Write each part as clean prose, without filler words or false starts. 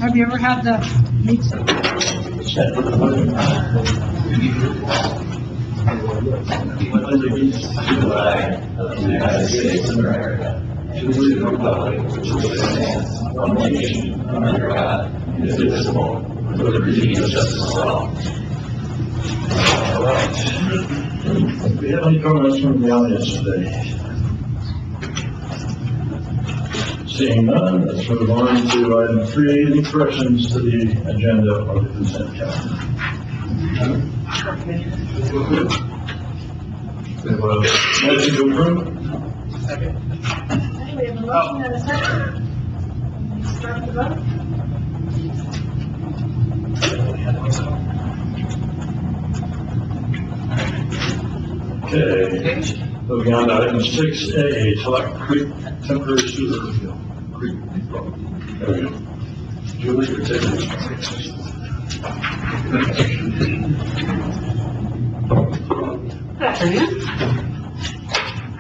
Have you ever had to meet some? United States of America, to the republic which stands one nation under God, indivisible, with liberty and justice for all. All right. Do we have any comments from the audience today? Seeing none, let's move on to item 3, any corrections to the agenda or the consent calendar. We have a motion to approve. Okay, we have a motion and a second. Start the vote. Okay, moving on to item 6A, Tahoe Creek temporary sewer refill. There we go. Julie, you're taking this. Good afternoon.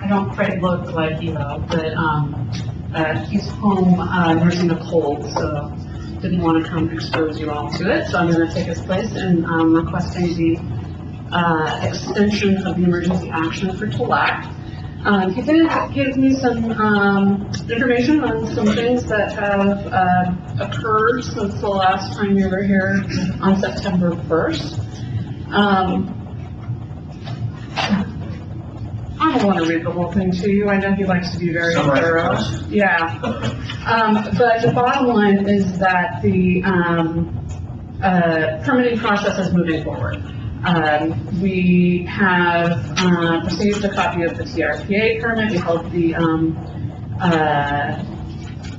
I don't quite look like Elo, but he's home nursing a cold, so didn't want to come expose you all to it. So I'm going to take his place and requesting the extension of the emergency action for TLAC. He did give me some information on some things that have occurred since the last time you were here on September 1st. I don't want to read the whole thing to you. I know he likes to be very thorough. Yeah. But the bottom line is that the permitting process is moving forward. We have received a copy of the TRPA permit. We held the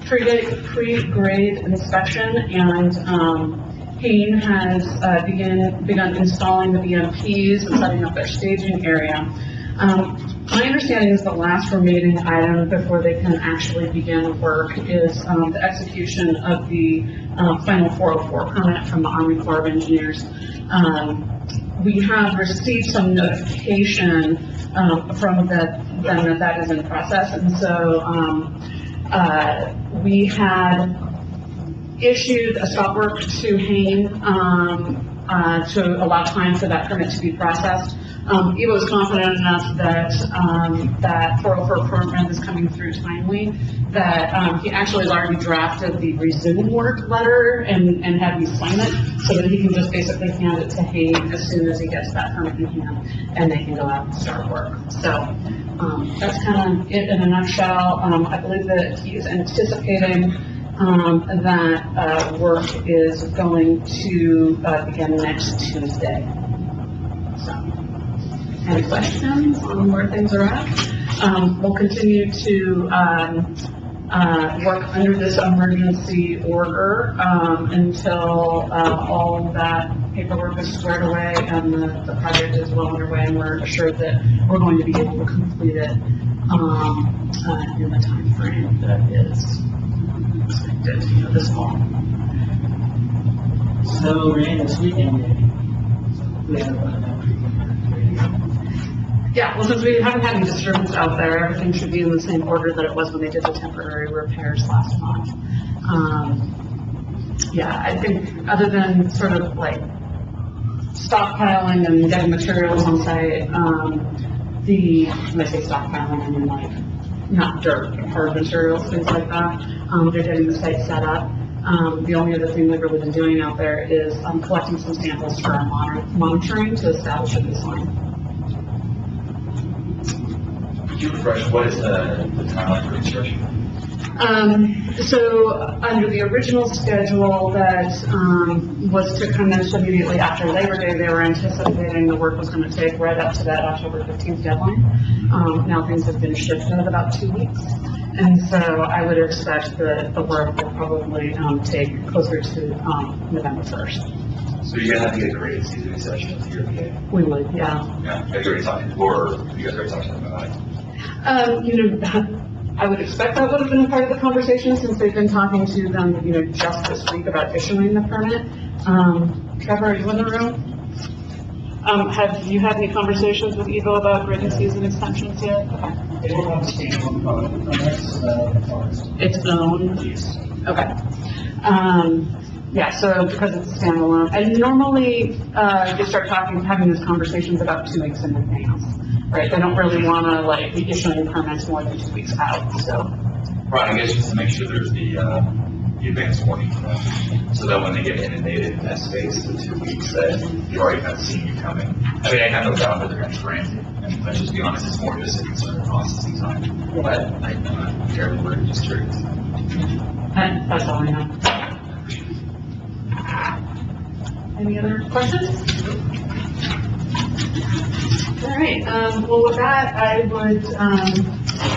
pre-grade inspection, and Payne has begun installing the BMPs and setting up their staging area. My understanding is the last remaining item before they can actually begin work is the execution of the final 404 permit from the Army Corps of Engineers. We have received some notification from them that is in process, and so we had issued a stop work to Hain to allow time for that permit to be processed. Evo is confident enough that that 404 permit is coming through timely, that he actually has already drafted the resume work letter and had me sign it, so that he can just basically hand it to Hain as soon as he gets that permit in hand, and they can go out and start work. So that's kind of it in a nutshell. I believe that he is anticipating that work is going to begin next Tuesday. So, any questions on where things are at? We'll continue to work under this emergency order until all of that paperwork is squared away and the project is well underway, and we're assured that we're going to be able to complete it in the time frame that is expected this fall. So rain this weekend. Yeah, well, since we haven't had any disturbance out there, everything should be in the same order that it was when they did the temporary repairs last month. Yeah, I think other than sort of like stockpiling and getting materials on site, when I say stockpiling, I mean like not dirt, but hard materials, things like that. They're getting the site set up. The only other thing we've really been doing out there is collecting some samples for our monitoring to establish a baseline. Could you refresh, what is the timeline for construction? So under the original schedule that was to commence immediately after Labor Day, they were anticipating the work was going to take right up to that October 15th deadline. Now things have been shifted about 2 weeks. And so I would expect that the work will probably take closer to November 1st. So you're gonna have to get a grade season exception to your PA? We would, yeah. Yeah, have you already talked to, or you guys already talked to them about it? I would expect that would have been a part of the conversation since they've been talking to them, just this week about issuing the permit. Trevor, are you in the room? Have you had any conversations with Evo about grading season extensions yet? Okay. They will have a standalone permits, Its own? Yes. Okay. Yeah, so because it's standalone, and normally, they start having these conversations about 2 weeks in advance, right? They don't really wanna like be issuing permits more than 2 weeks out, so. Right, I guess just to make sure there's the advance warning, so that when they get inundated in that space, the 2 weeks, that you already kind of seen you coming. I mean, I have no doubt that they're gonna grant it, and let's just be honest, it's more just a concern of processing time. But I'm not terribly worried, just curious. And that's all I know. Any other questions? All right, well, with that, I would,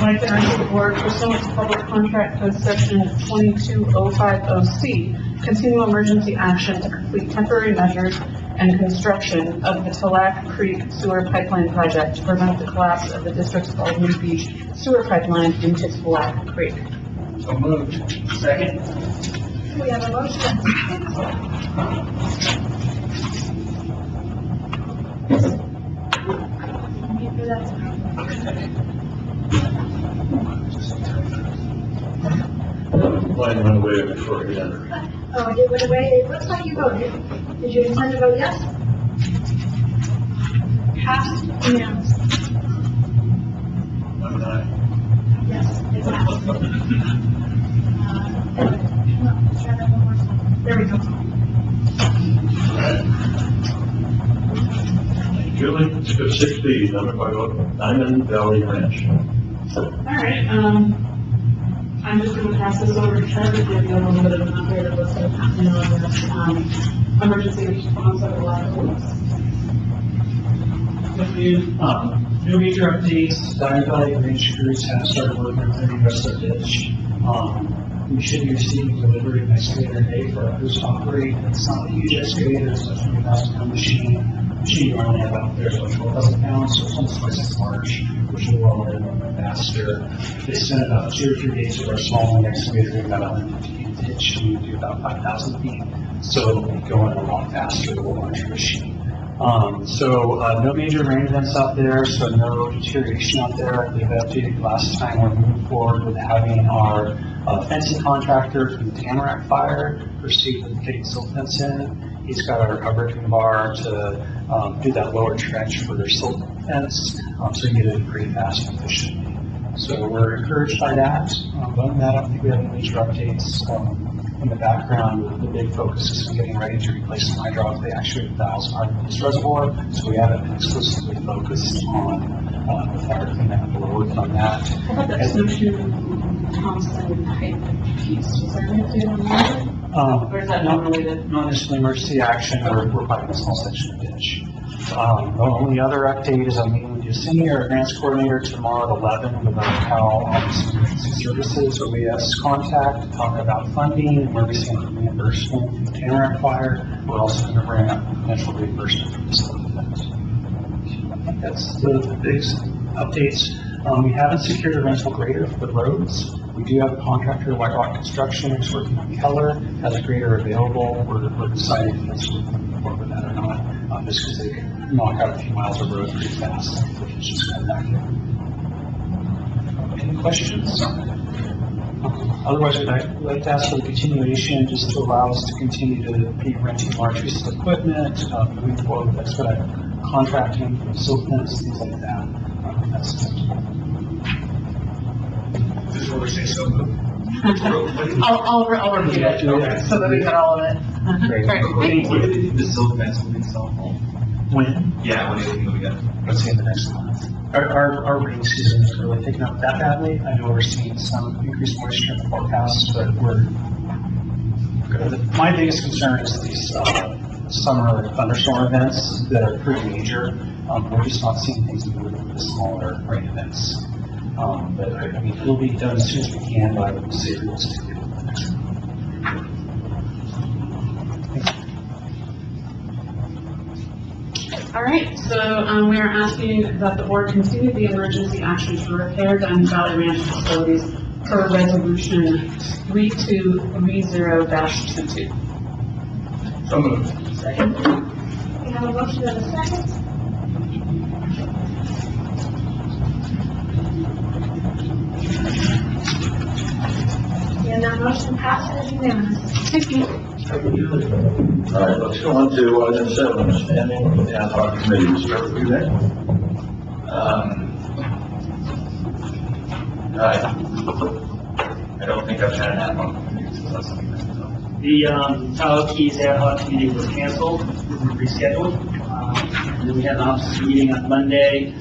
like to urge the board pursuant to public contract code section 22050C, continue emergency action to complete temporary measures and construction of the Tahoe Creek Sewer Pipeline Project to prevent the collapse of the district's Albany Beach sewer pipeline into Tahoe Creek. So moved. Second. We have a motion and a second. Thank you for that. Mine went away before we entered. Oh, it went away. It looks like you voted. Did you intend to vote yes? Passed unanimously. Yes, it passed. Let's try that one more time. There we go. Julie, 6B, number 5, Diamond Valley Ranch. All right, I'm just going to pass this over to Trevor to give you a little bit of an update of what's going to happen on this, emergency response over the last weeks. With you, no major updates. Diamond Valley Range crews have started working on clearing the rest of the ditch. We should be receiving delivery of an excavator today for our crews to operate. It's not a huge excavator, it's a 20,000-pound machine. Machine you only have out there is about 12,000 pounds, so it's almost twice as large, which will roll in a little bit faster. They spent about 2 or 3 days with our small excavator doing about 150 feet of ditch, and we do about 5,000 feet, so it'll be going a lot faster with a larger machine. No major rain events out there, so no deterioration out there. They've updated last time. We're moving forward with having our fencing contractor from the Tamarack fire proceed with getting silt fence in. He's got a ripping bar to do that lower trench for their silt fence, so he can get it pretty fast and efficiently. So we're encouraged by that. Other than that, I don't think we have any major updates. In the background, the big focus is getting ready to replace the hydraulic. They actually valves are in this reservoir, so we haven't been exclusively focused on the fire cleanup, but we're working on that. How about that Snowshoe Thompson pipe piece? Was there any update on that? Or is that not related? Not necessarily emergency action, we're piping a small section of ditch. The only other update is I'm meeting with Yesenia, our grants coordinator, tomorrow at 11 with our Cal Emergency Services OAS contact, talking about funding and where we stand with reimbursement from the Tamarack fire. We're also going to bring up potential reimbursement from the civil defense. I think that's the big updates. We haven't secured a rental grader for the roads. We do have a contractor, White Rock Construction, who's working on Keller, has a grader available. We're deciding if it's moving forward with that or not, just because they can knock out a few miles of road pretty fast. It's just kind of back here. Any questions? Otherwise, we'd like to ask for the continuation just to allow us to continue to be renting large pieces of equipment, moving forward with expedite contracting for silt fence, things like that. That's This is what we say, so moved. I'll repeat it, so that we got all of it. Great. Great. When do you think the silt fence will be installed? when, Yeah, when do you think it'll be done? let's say in the next month. Our rain season is really picking up that badly. I know we're seeing some increased moisture in the forecast, but my biggest concern is these summer thunderstorm events that are pretty major. We're just not seeing things move with the smaller rain events. But I mean, it'll be done as soon as we can, but I would say realistically within the next month. All right, so we are asking that the board continue the emergency action to repair Diamond Valley Ranch facilities per resolution 3230-22. So moved. Second. We have a motion and a second. And that motion passes unanimously. Thank you. All right, let's go on to item 7, standing with ad hoc committee. We'll start with you, Nick. I don't think I've had an ad hoc committee, so that's something that's done. The Tahoe Keys ad hoc committee was canceled, rescheduled. And then we had an office meeting on Monday.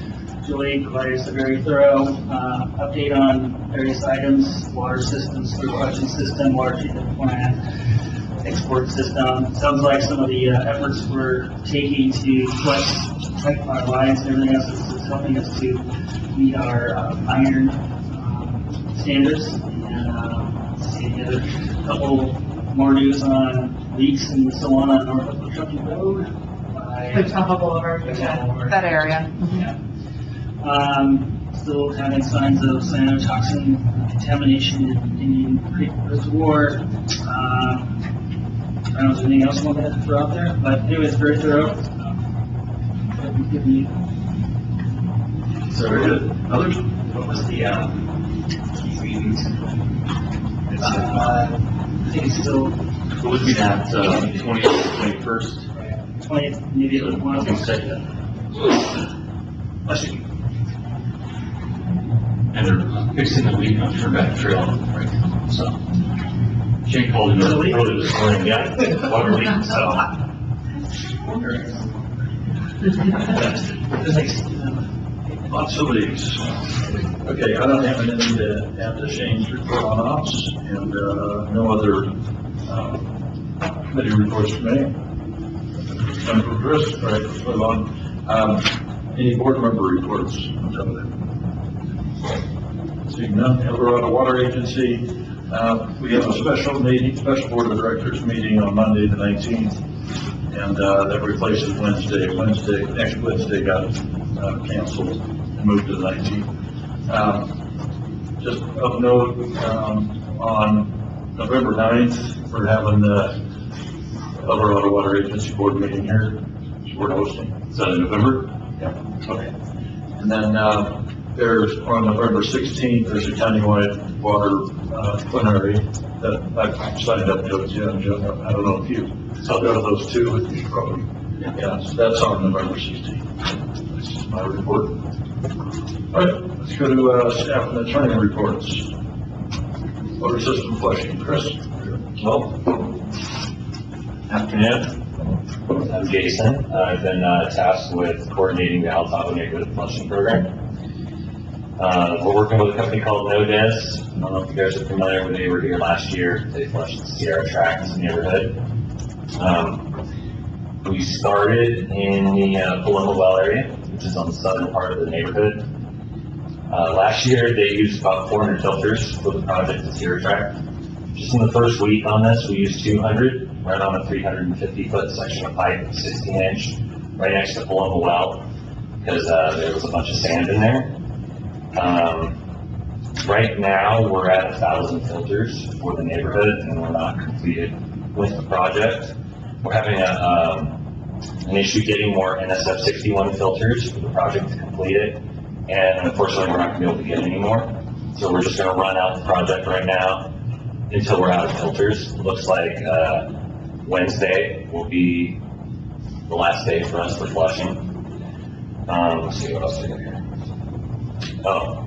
Julie provided us a very thorough update on various items: water systems, sewer collection system, water treatment plant, export system. Sounds like some of the efforts we're taking to flex our lines and everything else is helping us to meet our iron standards. And see any other couple more news on leaks and so on North Trucking Road. Like Tahoe Boulevard, that area. Yeah. Still having signs of cyanotoxin contamination in Indian Creek Reservoir. I don't know if there's anything else you want to throw out there, but anyway, it's very thorough. So we're good. Others? What was the, key meetings? I think it's still What would be that, 20th, 21st? 20th, maybe it was one of them. And they're fixing the leak on Turbeck Trail right now, so. Jake called in early this morning, yeah, water leak, so. Lots of leaks. Okay, I don't have anything to add to Shane's report on ops, and no other committee reports from me. Time for Chris, all right, let's move on. Any board member reports? Seeing none, Eldorado Water Agency, we have a special special board of directors meeting on Monday the 19th, and that replaces Wednesday. Next Wednesday got canceled and moved to the 19th. Just of note, on November 9th, we're having the Eldorado Water Agency board meeting here. We're hosting. Is that in November? Yeah. Okay. And then, there's, on November 16th, there's a countywide water, plenary that I've signed up to, Joe, I don't know if you, so go to those two, you should probably, yeah, so that's on November 16th. This is my report. All right, let's go to, staff and attorney reports. Water system flushing, Chris? Well, afternoon. I'm Jason. I've been tasked with coordinating the Tahoe neighborhood flushing program. We're working with a company called NoDes. I don't know if you guys are familiar with, they were here last year. They flushed the Sierra Tract neighborhood. We started in the Paloma Well area, which is on the southern part of the neighborhood. Last year, they used about 400 filters for the project at Sierra Tract. Just in the first week on this, we used 200, right on a 350-foot section of pipe, 16-inch, right next to Paloma Well, because there was a bunch of sand in there. Right now, we're at 1,000 filters for the neighborhood, and we're not completed with the project. We're having an issue getting more NSF 61 filters for the project to complete it, and unfortunately, we're not going to be able to get any more. So we're just going to run out the project right now until we're out of filters. It looks like Wednesday will be the last day for us for flushing. Let's see what else we got here. Oh,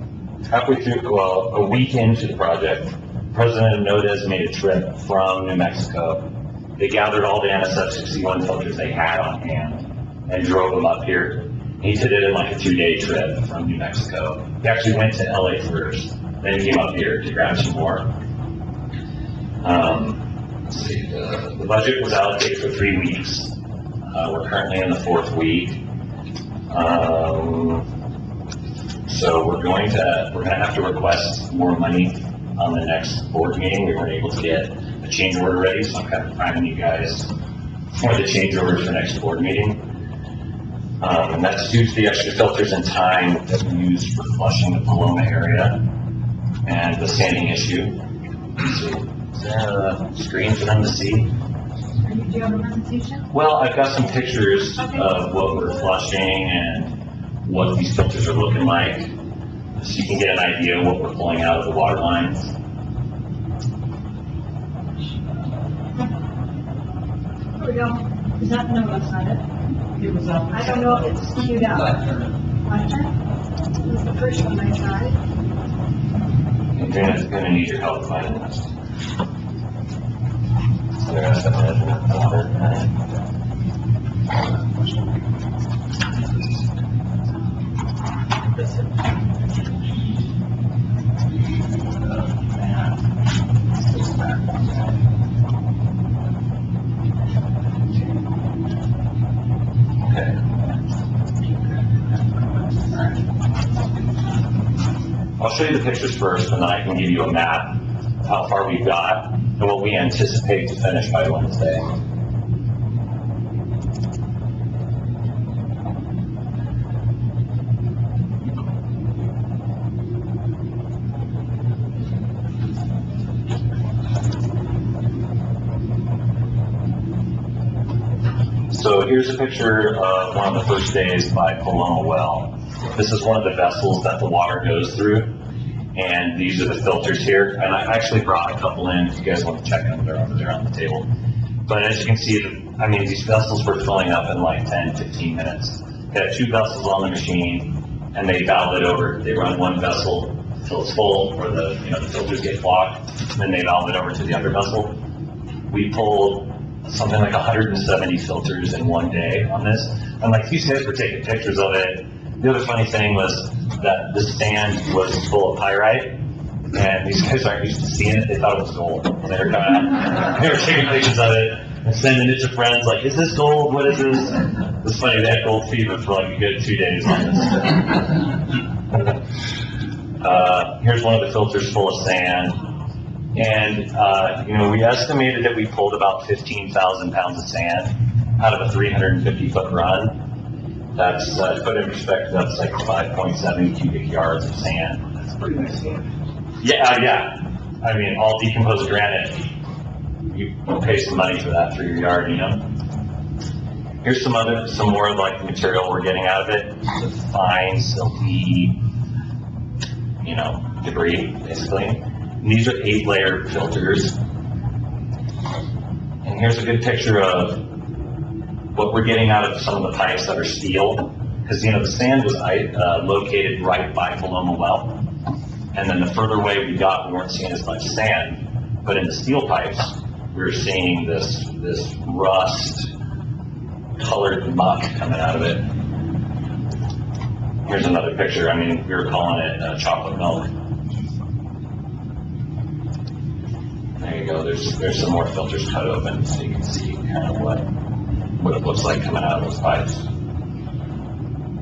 halfway through, well, a week into the project, President of NoDes made a trip from New Mexico. They gathered all the NSF 61 filters they had on hand and drove them up here. He did it in like a 2-day trip from New Mexico. He actually went to LA first, then he came up here to grab some more. Let's see, the budget was allocated for 3 weeks. We're currently in the 4th week. So we're going to have to request more money on the next board meeting. We weren't able to get a change order ready, so I'm kind of priming you guys for the change orders for next board meeting. And that's due to the extra filters and time that we use for flushing the Paloma area and the sanding issue. So, is there a screen for them to see? Do you have a presentation? Well, I've got some pictures of what we're flushing and what these filters are looking like, so you can get an idea of what we're pulling out of the water lines. we go. Is that, no, that's not it. It was up. I don't know if it's queued up. Left turn. Left turn? It was the first one I tried. And Janet's gonna need your help finding this. So they're gonna have to measure the water. Okay. I'll show you the pictures first, and then I can give you a map, how far we've got, and what we anticipate to finish by Wednesday. So here's a picture of one of the first days by Paloma Well. This is one of the vessels that the water goes through, and these are the filters here. And I actually brought a couple in, if you guys want to check them, they're over there on the table. But as you can see, I mean, these vessels were filling up in like 10, 15 minutes. They have 2 vessels on the machine, and they valve it over. They run one vessel until it's full, or the filters get clogged, and then they valve it over to the other vessel. We pulled something like 170 filters in one day on this. And like these guys were taking pictures of it. The other funny thing was that the sand was full of pyrite, and these guys aren't used to seeing it. They thought it was gold. And they were coming out, they were taking pictures of it and sending it to friends like, is this gold? What is this? It's funny, they had gold fever for like a good 2 days on this. Here's one of the filters full of sand. And, we estimated that we pulled about 15,000 pounds of sand out of a 350-foot run. That's, to put in perspective, that's like 5.7 cubic yards of sand. That's pretty nice stuff. Yeah. I mean, all decomposed granite. You pay some money for that for your yard, Here's some more like material we're getting out of it. It's fine, silky, debris, basically. And these are 8-layer filters. And here's a good picture of what we're getting out of some of the pipes that are steel. Because, the sand was located right by Paloma Well. And then the further away we got, we weren't seeing as much sand. But in the steel pipes, we were seeing this rust-colored muck coming out of it. Here's another picture. I mean, we were calling it chocolate milk. There you go. There's some more filters cut open, so you can see kind of what it looks like coming out of those pipes.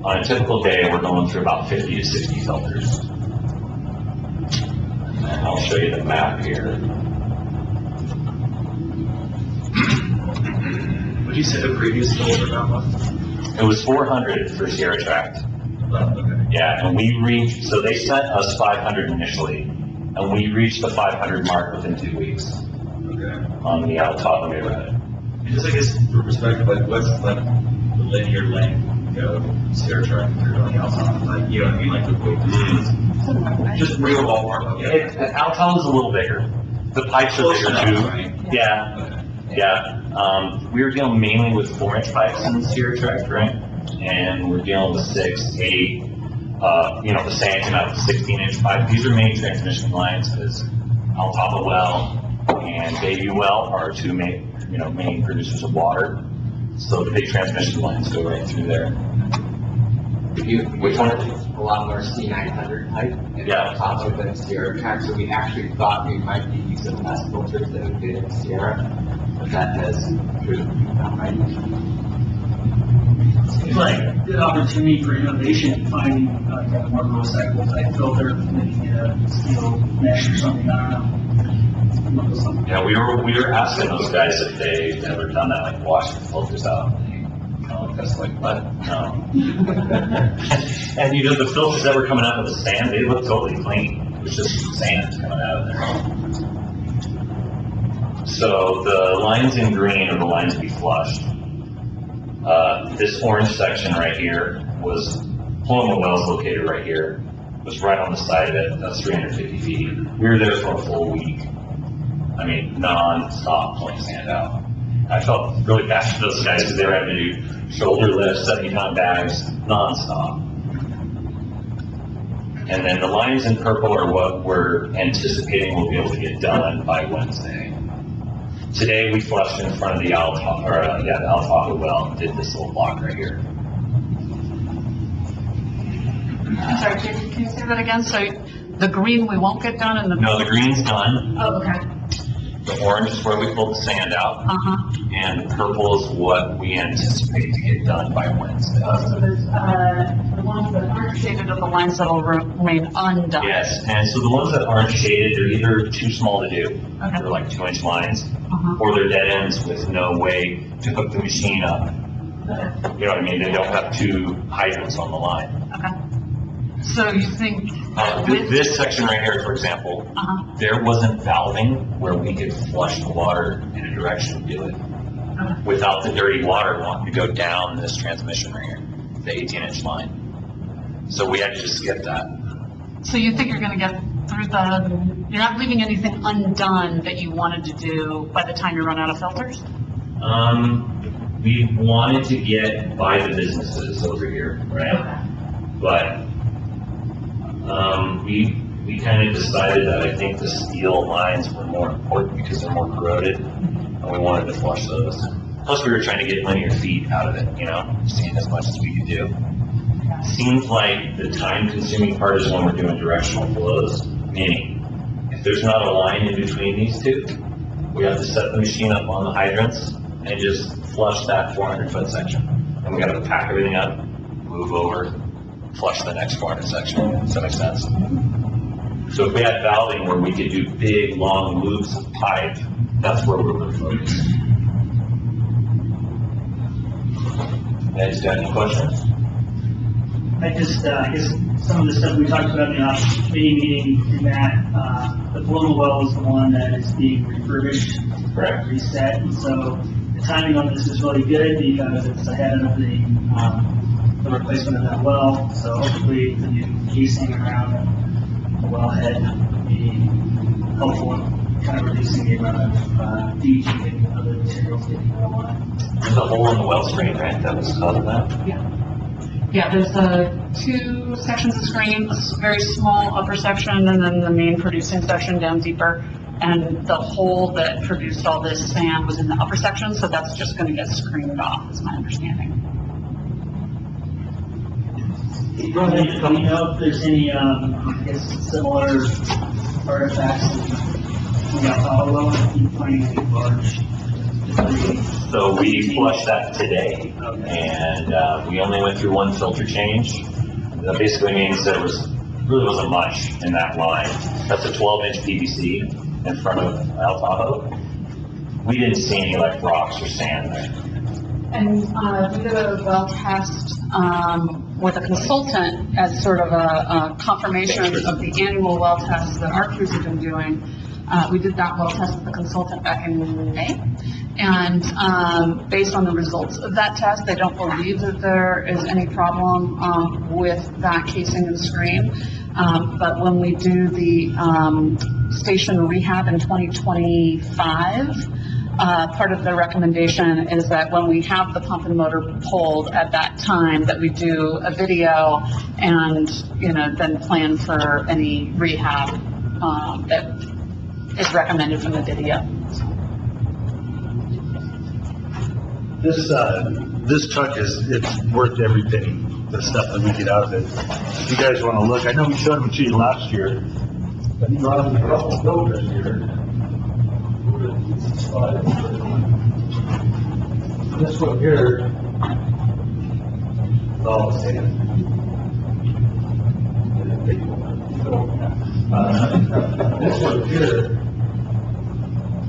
On a typical day, we're going through about 50 to 60 filters. And I'll show you the map here. What did you say the previous filter amount was? It was 400 for Sierra Tract. Okay. Yeah, and we reached, so they sent us 500 initially, and we reached the 500 mark within 2 weeks Okay. on the Tahoe neighborhood. And just, I guess, for perspective, like, what's like the linear length of Sierra Tract if you're going outside? Like, you know what I mean? Like, the weight. Just real ballpark. Altal is a little bigger. The pipes are bigger too. Yeah, yeah. We were dealing mainly with 4-inch pipes in the Sierra Tract, right? And we're dealing with 6, 8. The sand came out with 16-inch pipe. These are main transmission lines because Altapa Well and Baby Well are 2 main producers of water. So the big transmission lines go right through there. Which one? A lot more C900 type. And Yeah. on top of the Sierra Tract, so we actually thought we might be using less filters than we did in Sierra, but that has proved not right. Seems like a good opportunity for innovation, finding like a more recyclable type filter, maybe a steel mesh or something, I don't know. Yeah, we were asking those guys if they've ever done that, like wash the filters out. That's like, what? No. And the filters that were coming out of the sand, they looked totally clean. It was just sand coming out of there. So the lines in green are the lines we flushed. This orange section right here was, Paloma Well's located right here, was right on the side of it. That's 350 feet. We were there for a full week. I mean, non-stop pulling sand out. I felt really bad for those guys because they were having to do shoulder lifts, 70-pound bags, nonstop. And then the lines in purple are what we're anticipating we'll be able to get done by Wednesday. Today, we flushed in front of the Tahoe well, and did this little block right here. I'm sorry, can you say that again? So the green we won't get done and the... No, the green's done. Oh, okay. The orange is where we pulled the sand out. Uh-huh. And purple is what we anticipate to get done by Wednesday. So there's, the ones that aren't shaded are the lines that'll remain undone. Yes, and so the ones that aren't shaded, they're either too small to do, Okay. they're like 2-inch lines, Uh-huh. or they're dead ends with no way to hook the machine up. Okay. You know what I mean? They don't have two hydrants on the line. Okay. So you think with... This section right here, for example, Uh-huh. there wasn't valving where we could flush the water in a direction to do it Okay. without the dirty water wanting to go down this transmission right here, the 18-inch line. So we had to just skip that. So you think you're gonna get through you're not leaving anything undone that you wanted to do by the time you run out of filters? We wanted to get by the businesses over here, right? Okay. But, we kind of decided that I think the steel lines were more important because they're more corroded, and we wanted to flush those. Plus, we were trying to get linear feet out of it, you know, seeing as much as we could do. Seems like the time-consuming part is when we're doing directional flows, meaning if there's not a line in between these two, we have to set the machine up on the hydrants and just flush that 400-foot section. And we got to pack everything up, move over, flush the next 400 section. Does that make sense? So if we had valving where we could do big, long loops of pipe, that's where we were focused. Guys, got any questions? I guess some of the stuff we talked about in the committee meeting, in that, the Paloma well is the one that is being refurbished, Correct. reset, and so the timing on this is really good because it's ahead of the replacement of that well, so hopefully the new casing around the wellhead will be helpful in kind of reducing the amount of DG and other materials getting out of line. There's a hole in the well screen, right? That was causing that? Yeah, there's two sections of screen, a very small upper section and then the main producing section down deeper. And the hole that produced all this sand was in the upper section, so that's just going to get screened off, is my understanding. Do you know if there's any, I guess, similar artifacts in the Tahoe well? Are you finding any large debris? So we flushed that today, and we only went through one filter change. That basically means there really wasn't much in that line. That's a 12-inch PVC in front of Tahoe. We didn't see any like rocks or sand there. And we did a well test with a consultant as sort of a confirmation of the annual well test that our crews have been doing. We did that well test with the consultant back in May. And based on the results of that test, they don't believe that there is any problem with that casing and screen. But when we do the station rehab in 2025, part of the recommendation is that when we have the pump and motor pulled at that time, that we do a video and, you know, then plan for any rehab that is recommended from the video. This truck it's worth every penny, the stuff that we get out of it. If you guys want to look, I know we showed them to you last year, but you brought them a couple of filters here. This one here is all the same. This one here,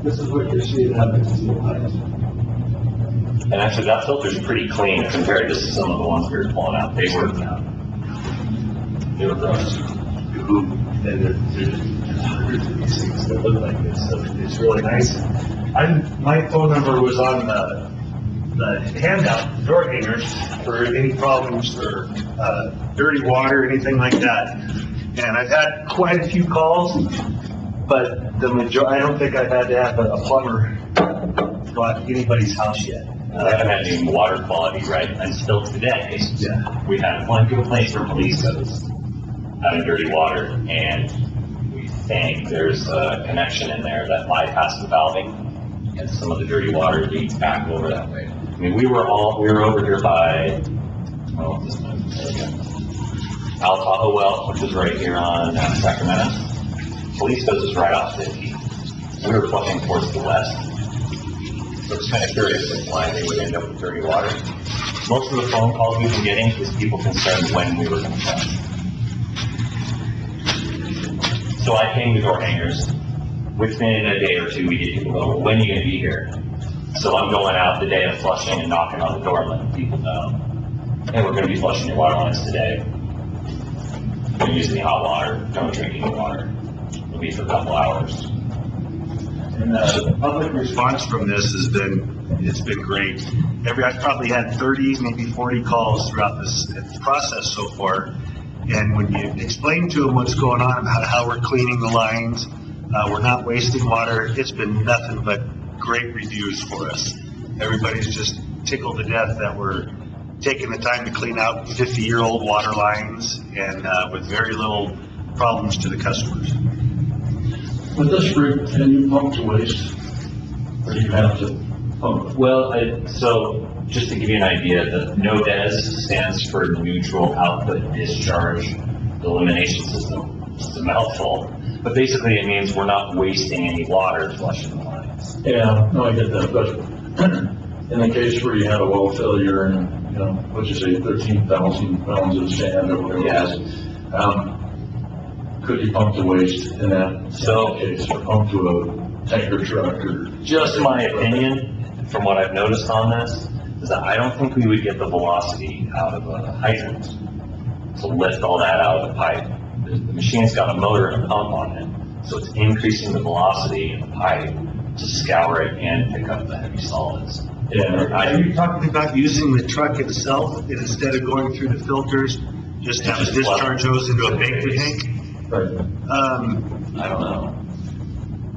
this is what you're seeing happen to your lines. And actually, that filter's pretty clean compared to some of the ones we were pulling out. They were gross. And there's hundreds of these things that look like this, so it's really nice. My phone number was on the handout, door hangers, for any problems or dirty water, anything like that. And I've had quite a few calls, but I don't think I've had to have a plumber go out to anybody's house yet. I haven't had any water quality, right, until today. Yeah. We had one complaint from police codes having dirty water, and we think there's a connection in there that bypassed the valving, and some of the dirty water leaks back over that way. I mean, we were over here by, well, this one, there we go. Tahoe well, which is right here on Sacramento. Police codes is right off 50. We were flushing towards the west. So it's kind of curious as why they would end up with dirty water. Most of the phone calls we've been getting is people concerned when we were going to flush. So I came to door hangers. Within a day or two, we get people go, well, when are you going to be here? So I'm going out the day of flushing and knocking on the door and letting people know, hey, we're going to be flushing your water lines today. Don't use any hot water. Don't drink any water. It'll be for a couple hours. And the public response from this has been, it's been great. I've probably had 30, maybe 40 calls throughout this process so far. And when you explain to them what's going on, how we're cleaning the lines, we're not wasting water, it's been nothing but great reviews for us. Everybody's just tickled to death that we're taking the time to clean out 50-year-old water lines and with very little problems to the customers. With this group, can you pump to waste? Or do you have to pump? Well, so just to give you an idea, the NODES stands for Neutral Output Discharge Elimination System. It's a mouthful, but basically it means we're not wasting any water flushing the lines. Yeah, no, I get that, but in the case where you have a well failure and, you know, what'd you say, 13,000 pounds of sand or whatever it is, could you pump to waste in that case, or pump to a tanker truck or? Just my opinion, from what I've noticed on this, is that I don't think we would get the velocity out of a hydrant to lift all that out of the pipe. The machine's got a motor and a pump on it, so it's increasing the velocity in the pipe to scour it and pick up the heavy solids. Yeah. Are you talking about using the truck itself and instead of going through the filters, just have a discharge hose into a baker tank? Right. I don't know.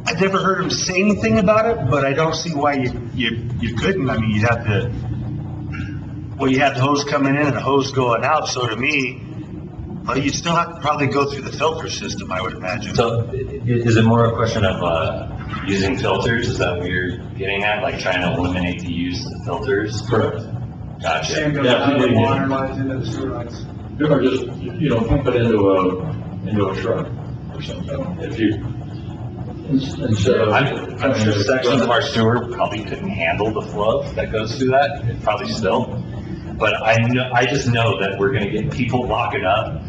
I've never heard him say anything about it, but I don't see why you couldn't. I mean, you have the hose coming in and the hose going out, so to me, well, you'd still have to probably go through the filter system, I would imagine. So is it more a question of using filters? Is that what you're getting at, like trying to eliminate the use of the filters? Correct. Gotcha. Sand goes out of the water lines into the sewer lines. Or just, you know, pump it into a truck or something. If you, instead of. I'm sure sections of our sewer probably couldn't handle the flow that goes through that, it probably still. But I just know that we're gonna get people locking up,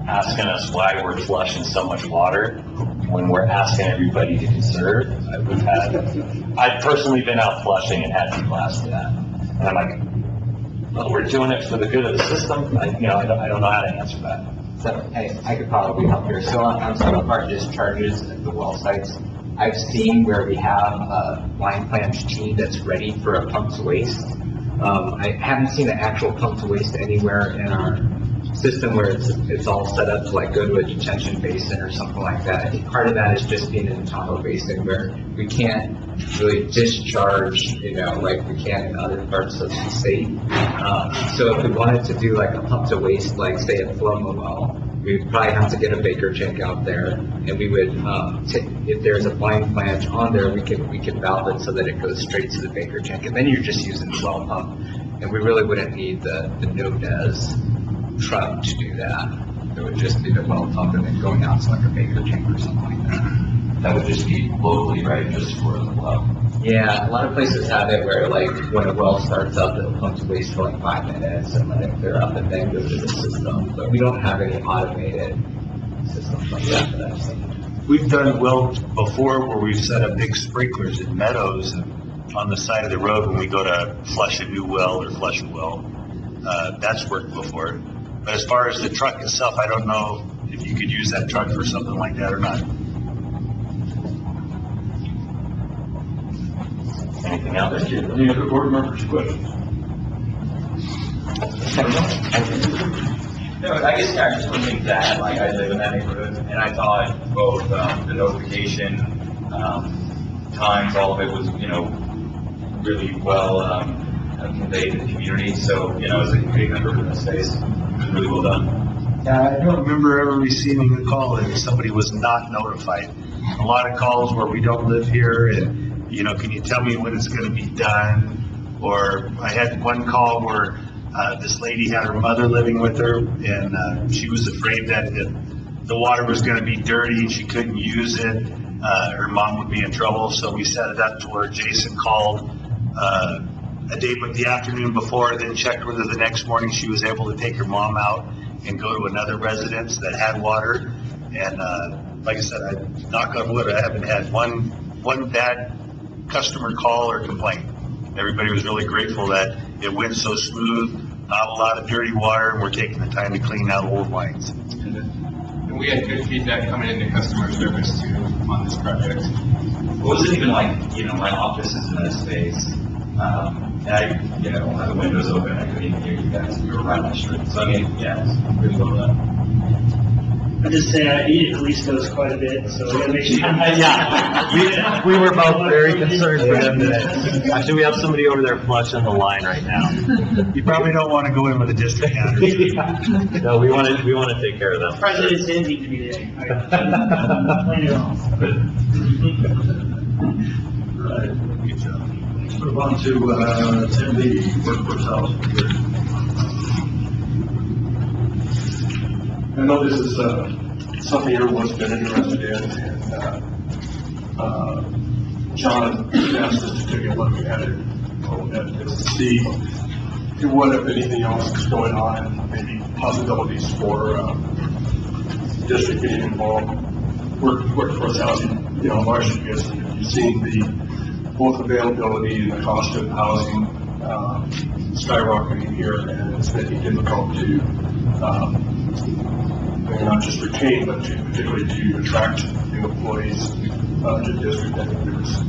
asking us why we're flushing so much water, when we're asking everybody to conserve. I've personally been out flushing and had people ask me that. And I'm like, well, we're doing it for the good of the system. I don't know how to answer that. So, hey, I could probably help here. So on some of our discharges at the well sites, I've seen where we have a line flange team that's ready for a pump to waste. I haven't seen an actual pump to waste anywhere in our system where it's all set up to like go to a detention basin or something like that. I think part of that is just being in the Tahoe basin where we can't really discharge, like we can in other parts of the state. So if we wanted to do like a pump to waste, like say at Flomo well, we'd probably have to get a baker tank out there, and we would, if there's a blind flange on there, we could valve it so that it goes straight to the baker tank, and then you're just using the well pump, and we really wouldn't need the NODES truck to do that. It would just be the well pump and then going out to like a baker tank or something like that. That would just be locally, right, just for the well? Yeah, a lot of places have it where like when a well starts up, it'll pump to waste for like 5 minutes and let it clear up and then go to the system. But we don't have any automated systems like that that I've seen. We've done wells before where we've set up big sprinklers in meadows and on the side of the road when we go to flush a new well or flush a well. That's worked before. But as far as the truck itself, I don't know if you could use that truck for something like that or not. Anything else? Any other board members' questions? No, I guess I just one thing to add, like I live in that neighborhood, and I thought both the notification times, all of it was, really well conveyed to the community. So, you know, as a community member in this space, it was really well done. Yeah, I don't remember ever receiving a call that somebody was not notified. A lot of calls where we don't live here and, you know, can you tell me when it's gonna be done? Or I had one call where, this lady had her mother living with her and, she was afraid that the water was gonna be dirty and she couldn't use it. Her mom would be in trouble, so we set it up to where Jason called, a day but the afternoon before, then checked whether the next morning she was able to take her mom out and go to another residence that had water. And, like I said, I knock on wood, I haven't had one bad customer call or complaint. Everybody was really grateful that it went so smooth, not a lot of dirty water, and we're taking the time to clean out old lines. And we had good feedback coming into customer service too on this project. It wasn't even like, you know, my office is in this space. And I, you know, had the windows open, I couldn't even hear you guys. You were right on the street. So, I mean, yeah, it's really well done. I just say I eat at least goes quite a bit, so we gotta make sure. Yeah, we were both very concerned for them today. Actually, we have somebody over there flushing the line right now. You probably don't want to go in with a district manager. No, we want to take care of them. President's envy to me today. Plain it off. Right, good job. Let's move on to, 10B, workforce housing. I know this is something everyone's been interested in, and John asked us to take a look at it, to see what, if anything else, is going on, and maybe possibilities for district getting involved. Workforce housing, you know, largely because you've seen the both availability and the cost of housing skyrocketing here, and it's making it difficult to not just retain, but particularly to attract new employees to the district. I think there was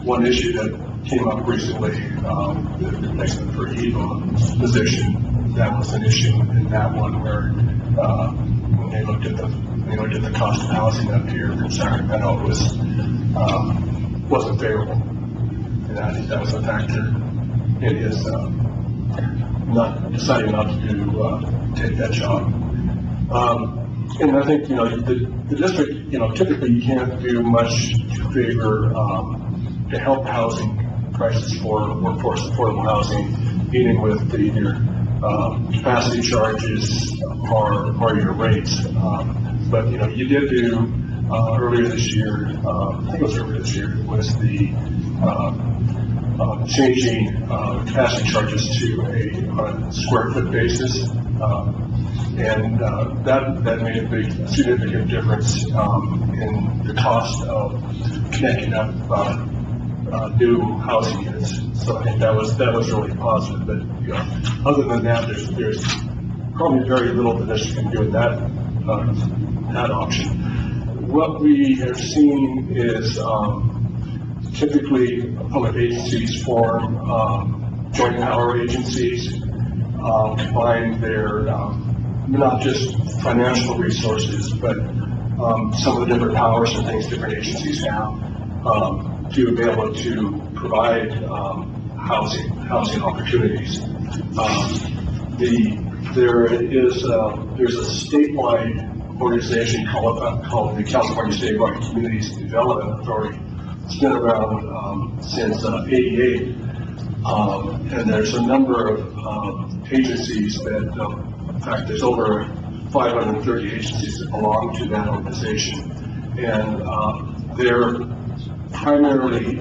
one issue that came up recently, the replacement for Eva's position. That was an issue in that one where when they looked at the cost of housing up here in Sacramento, it wasn't favorable, and I think that was a factor in his not deciding not to take that job. And I think, you know, the district, you know, typically you can't do much to favor, to help housing prices for workforce affordable housing, dealing with either capacity charges or your rates. But, you know, you did do earlier this year, I think it was earlier this year, was the changing capacity charges to a square foot basis. And that made a significant difference in the cost of connecting up new housing units. So I think that was really positive. But, you know, other than that, there's probably very little the district can do in that option. What we have seen is typically public agencies form joint power agencies, combine their not just financial resources, but some of the different powers and things different agencies have to be able to provide housing opportunities. There's a statewide organization called the California Statewide Communities Development Authority. It's been around since '88, and there's a number of agencies that. In fact, there's over 530 agencies that belong to that organization, and they're primarily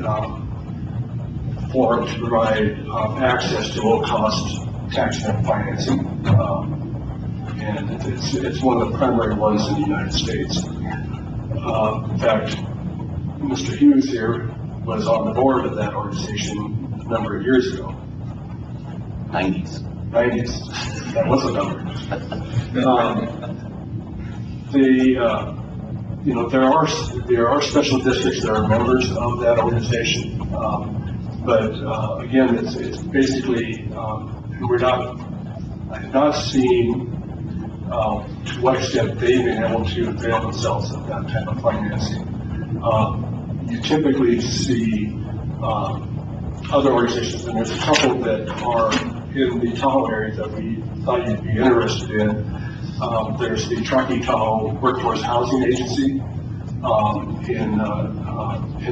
formed to provide access to low-cost tax-exempt financing, and it's one of the primary ones in the United States. In fact, Mr. Hughes here was on the board of that organization a number of years ago. 90s. That was a number. You know, there are special districts that are members of that organization, but again, it's basically I've not seen to what extent they've been able to avail themselves of that type of financing. You typically see other organizations, and there's a couple that are in the Tahoe area that we thought you'd be interested in. There's the Tahoe Workforce Housing Agency in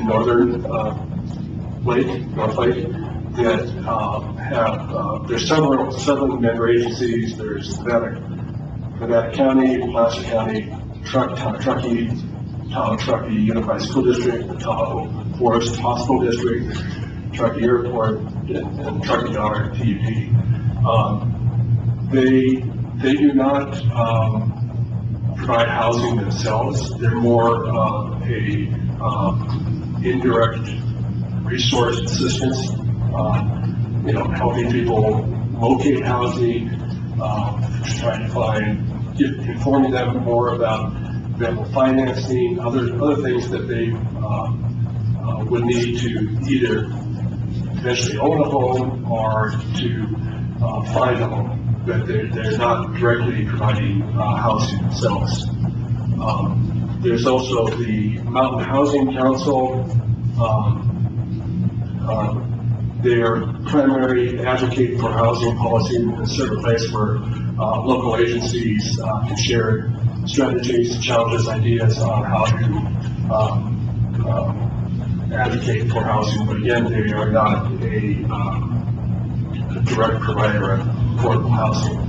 northern North Lake, that have, there's several member agencies. There's Nevada County, Placer County, Truckee Unified School District, the Tahoe Forest Hospital District, Truckee Airport, and Truckee Dollar TUP. They do not provide housing themselves. They're more indirect resource assistance, helping people locate housing, trying to informing them more about available financing, other things that they would need to either eventually own a home or to find a home, but they're not directly providing housing themselves. There's also the Mountain Housing Council. Their primary advocate for housing policy and serve a place where local agencies can share strategies, challenges, ideas on how to advocate for housing. But again, they are not a direct provider of affordable housing.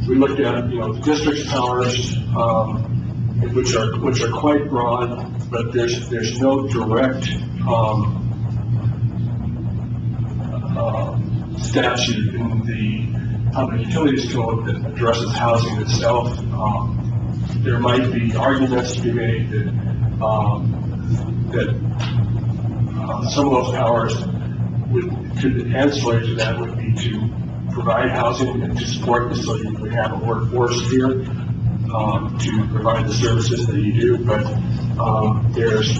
As we looked at, the district's powers, which are quite broad, but there's no direct statute in the Public Utilities Code that addresses housing itself. There might be arguments to be made that some of those powers could ancillary to that would be to provide housing and to support this, so you would have a workforce here to provide the services that you do. But there's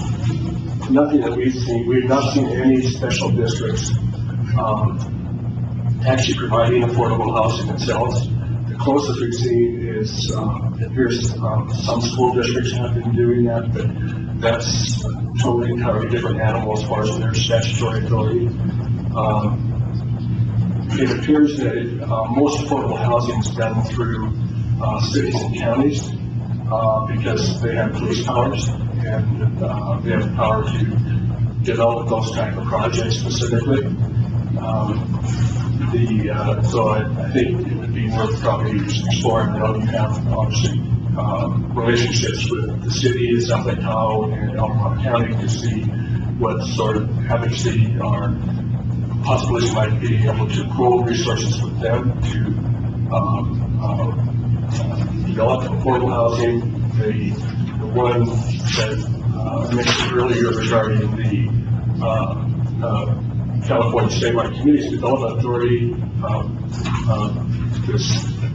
nothing that we've seen. We've not seen any special districts actually providing affordable housing themselves. The closest we've seen is, it appears some school districts have been doing that, but that's totally entirely different animal as far as their statutory authority. It appears that most affordable housing is done through cities and counties because they have police powers and they have the power to develop those type of projects specifically. So I think it would be worth probably exploring. I know you have obviously relationships with the city of South Lake Tahoe and Albemarle County to see what sort of advocacy or possibilities might be able to pool resources with them to develop affordable housing. The one that I mentioned earlier regarding the California Statewide Communities Development Authority, the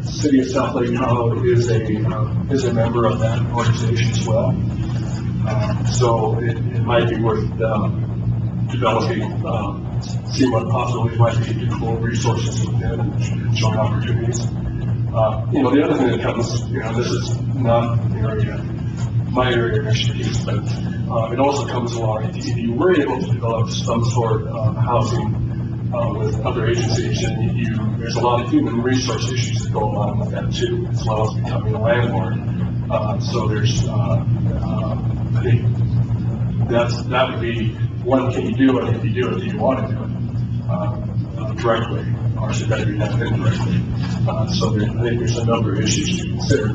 city of South Lake Tahoe is a member of that organization as well. So it might be worth developing, see what possibilities might be to pool resources with them and joint opportunities. The other thing that comes, this is not my area of expertise, but it also comes along if you were able to develop some sort of housing with other agencies, and there's a lot of human resource issues that go along with that too, as well as becoming a landlord. So there's, I think that would be one, can you do it? If you do it, do you want to do it directly, or should that be done indirectly? So I think there's a number of issues to consider.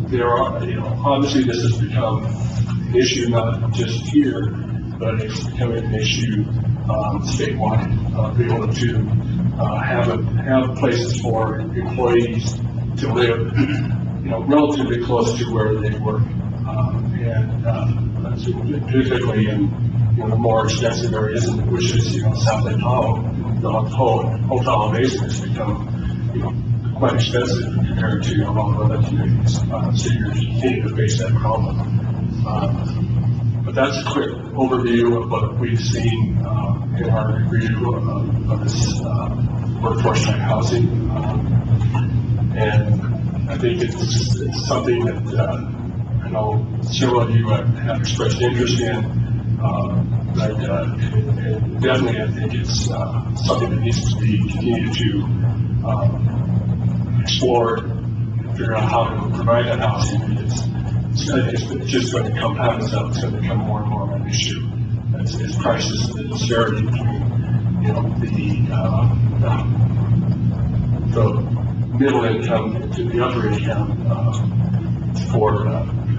There are, obviously this has become an issue not just here, but it's becoming an issue statewide. Be able to have places for employees to live, relatively close to where they work, and particularly in the more extensive areas, which is South Lake Tahoe. The whole Tahoe Basin has become quite expensive compared to a lot of other communities. So you're continuing to face that problem. But that's a quick overview of what we've seen in our review of this workforce type housing. And I think it's something that I know several of you have expressed interest in, but definitely I think it's something that needs to be continued to explore, figure out how to provide that housing. It's just going to compound itself. It's going to become more and more of an issue. It's crisis, the disparity between, the middle income to the upper income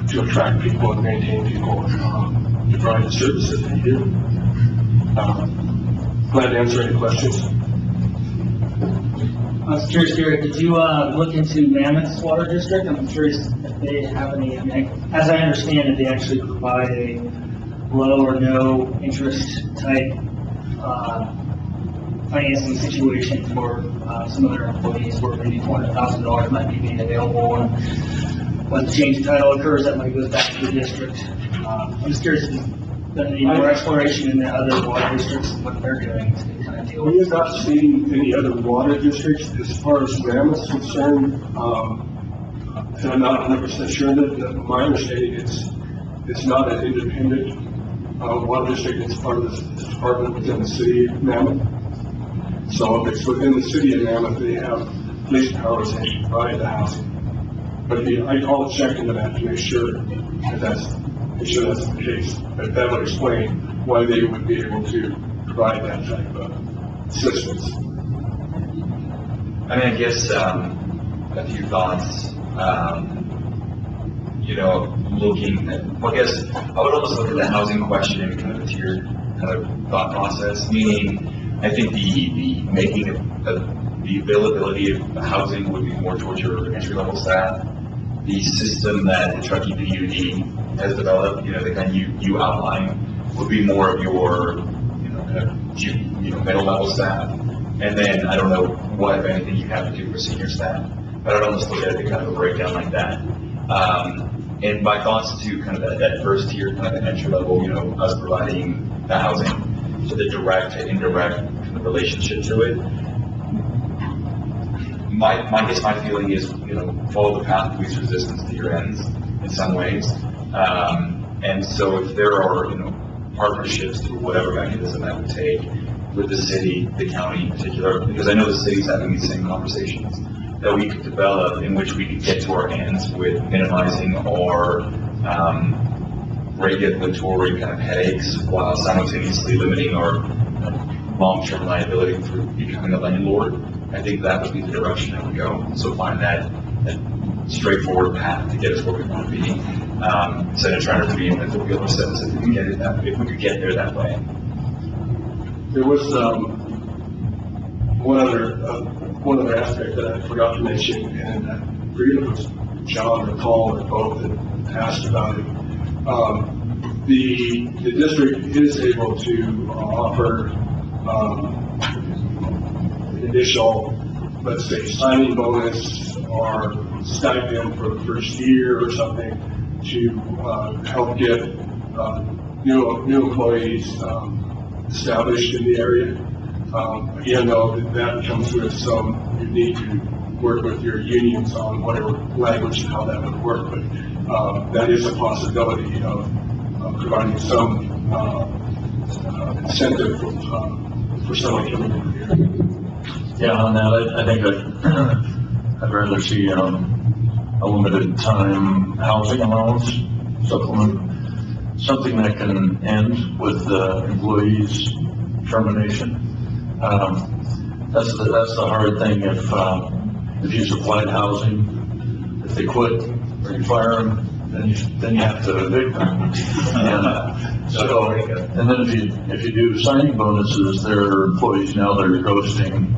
to attract people and maintain people to provide the services they do. Glad to answer any questions. I was curious, Derek, did you look into Mammoth's water district? I'm curious if they have any, as I understand it, they actually provide a low or no interest type financing situation for some of their employees where maybe $400,000 might be made available, and when the change of title occurs, that money goes back to the district. I'm just curious if there's been any more exploration in the other water districts, what they're doing to kind of deal with. We have not seen any other water districts as far as Mammoth's concerned. And I'm not 100% sure that my understanding it's not an independent water district. It's part of the department within the city of Mammoth. So if it's within the city of Mammoth, they have police powers and they provide the housing. But I'll check into that to make sure that that's the case. But that would explain why they would be able to provide that type of assistance. I mean, I guess, a few thoughts, looking at, well, I guess I would almost look at the housing question in kind of a tiered kind of thought process, meaning I think the making of the availability of housing would be more towards your entry-level staff. The system that the Truckee PUD has developed, the kind you outline, would be more of your, middle-level staff. And then I don't know what, if anything, you have to do for senior staff, but I'd almost look at it kind of a breakdown like that. And my thoughts to kind of that first tier, kind of the entry level, us providing the housing, to the direct and indirect kind of relationship to it. My feeling is, follow the path of least resistance to your ends in some ways. And so if there are, partnerships through whatever mechanism that would take with the city, the county in particular, because I know the city's having these same conversations, that we could develop in which we could get to our ends with minimizing our regulatory kind of headaches while simultaneously limiting our long-term liability through becoming a landlord. I think that would be the direction that would go. So find that straightforward path to get us where we want to be, instead of trying to reinvent the wheel ourselves if we could get it if we could get there that way. There was one other aspect that I forgot to mention, and I forget if it was John or Paul or both that asked about it. The district is able to offer initial, let's say, signing bonus or stipend for the first year or something to help get new employees established in the area. Again, though, that comes with some, you need to work with your unions on whatever language and how that would work, but that is a possibility of providing some incentive for someone coming over here. Yeah, on that, I think I'd rather see a limited time housing allowance supplement, something that can end with the employees' termination. That's the hard thing. If you supplied housing, if they quit or you fire them, then you have to evict them. And then if you do signing bonuses, their employees now they're ghosting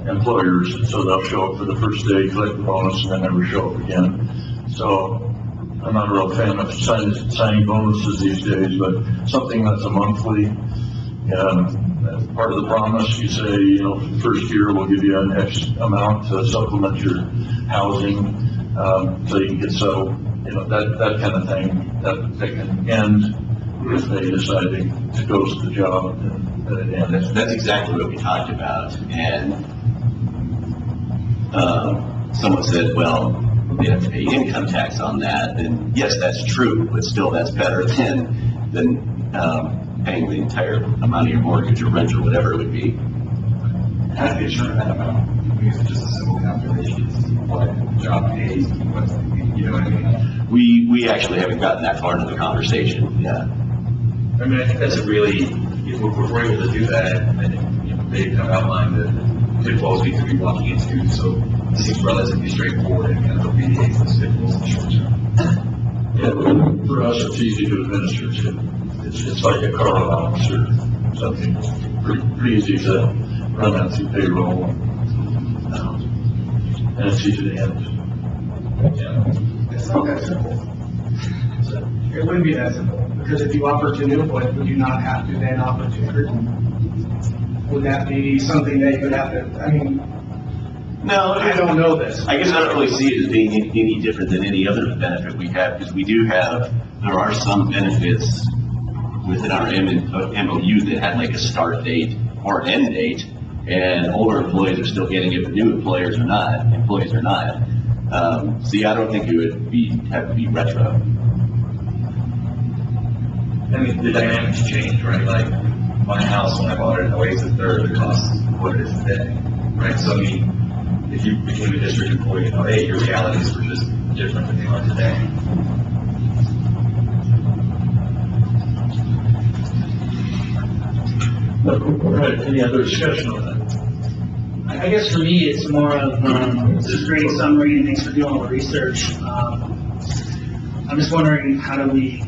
employers, so they'll show up for the first day, collect the bonus, and then never show up again. So I'm not a real fan of signing bonuses these days, but something that's a monthly, part of the promise, you say, first year we'll give you an X amount to supplement your housing, so you can get settled, that kind of thing, that can end if they decide to ghost the job. And that's exactly what we talked about. And someone said, well, they have to pay income tax on that, then yes, that's true, but still that's better than paying the entire amount of your mortgage or rent or whatever it would be. How do you determine that amount? I mean, is it just a simple calculation, what the job pays, what, you know what I mean? We actually haven't gotten that far into the conversation, yeah. I mean, I think that's a really, if we're able to do that, and, you know, they kind of outlined the pitfalls we could be walking into, so it seems relatively straightforward and kind of alleviates those pitfalls in the short term. Yeah, for us, it's easy to administer too. It's like a car allowance or something, pretty easy to run that through payroll. And it's easy to handle. Yeah. It's not that simple. It wouldn't be that simple, because if you offer to new employees, would you not have to then offer to everyone? Would that be something that you would have to, I mean, No, I don't know this. I guess I don't really see it as being any different than any other benefit we have, because we do have, there are some benefits within our MOU that had like a start date or an end date, and older employees are still getting it, but new employees are not. So yeah, I don't think it would have to be retro. I mean, the dynamics change, right? Like, my house, when I bought it, it's a third of the cost of what it is today, right? So, I mean, if you became a district employee, you know, hey, your realities were just different than they are today. All right, any other discussion on that? I guess for me, it's more of, this is a great summary, and thanks for doing all the research. I'm just wondering, how do we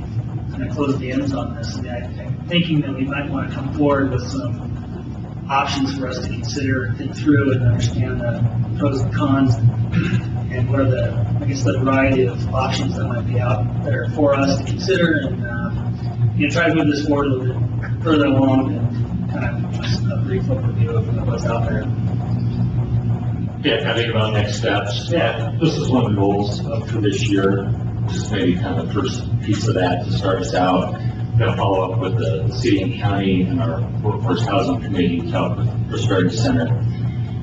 kind of close the ends on this? I mean, I'm thinking that we might want to come forward with some options for us to consider, think through, and understand the pros and cons, and what are the, I guess, the variety of options that might be out there for us to consider, and, you know, try to move this forward a little bit further along, and kind of just a brief overview of what's out there. Yeah, I think about next steps. Yeah. This is one of the goals for this year, just maybe kind of the first piece of that to start us out. Going to follow up with the city and county and our workforce housing committee to help with the Prosperity Center.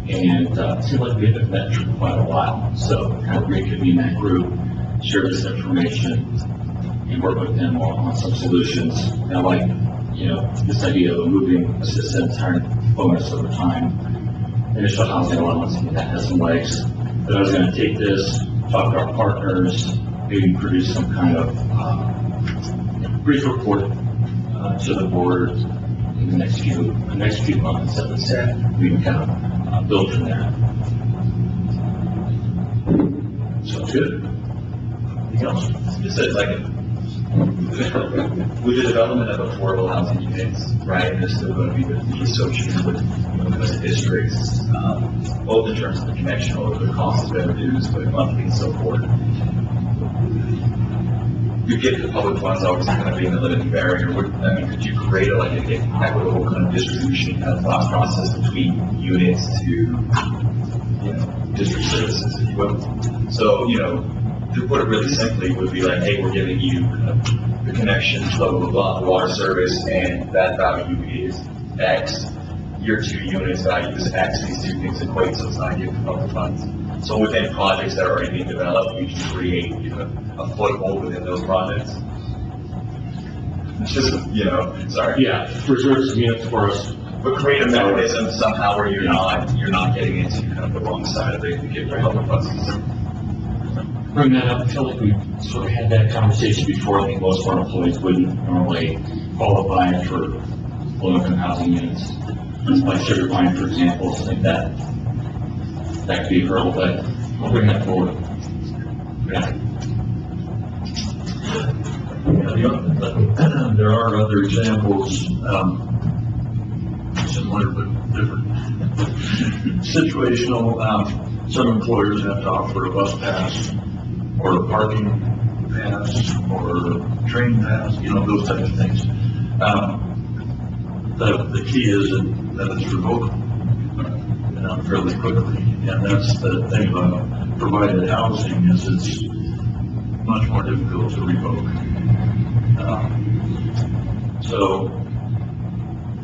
And it seems like we haven't met for quite a while. So kind of reconvene that group, share this information, and work with them on some solutions. And I like, you know, this idea of moving assistance and bonus over time. Initial housing allowance, that has some legs. But I was going to take this, talk to our partners, maybe produce some kind of brief report to the board in the next few months. That was said, we can kind of build from there. Sounds good. Anything else? Just as like, with the development of affordable housing units, right, there's still going to be the associated with, you know, the districts, both in terms of the connection over the cost of revenues, but monthly and so forth. You get the public funds obviously kind of being the limiting barrier. I mean, could you create an equitable kind of distribution kind of thought process between units to, you know, district services, if you will? So, you know, to put it really simply, would be like, hey, we're giving you the connection, blah, blah, blah, the water service, and that value is X. Your 2 units value is X. These 2 things equate, so it's not giving public funds. So within projects that are already being developed, we can create, you know, a foothold within those projects. It's just, you know, sorry. Yeah, reserve some units for us. But create a mechanism somehow where you're not getting into kind of the wrong side of it to get public funds. Bring that up. I feel like we sort of had that conversation before. I think most of our employees wouldn't normally qualify for low-income housing units. Like Sugar Pine, for example, I think that could be a hurdle, but we'll bring that forward. Yeah. There are other examples, similar but different. Situational, some employers have to offer a bus pass or a parking pass or train pass, you know, those types of things. The key is that it's revocable, you know, fairly quickly. And that's the thing about provided housing is it's much more difficult to revoke. So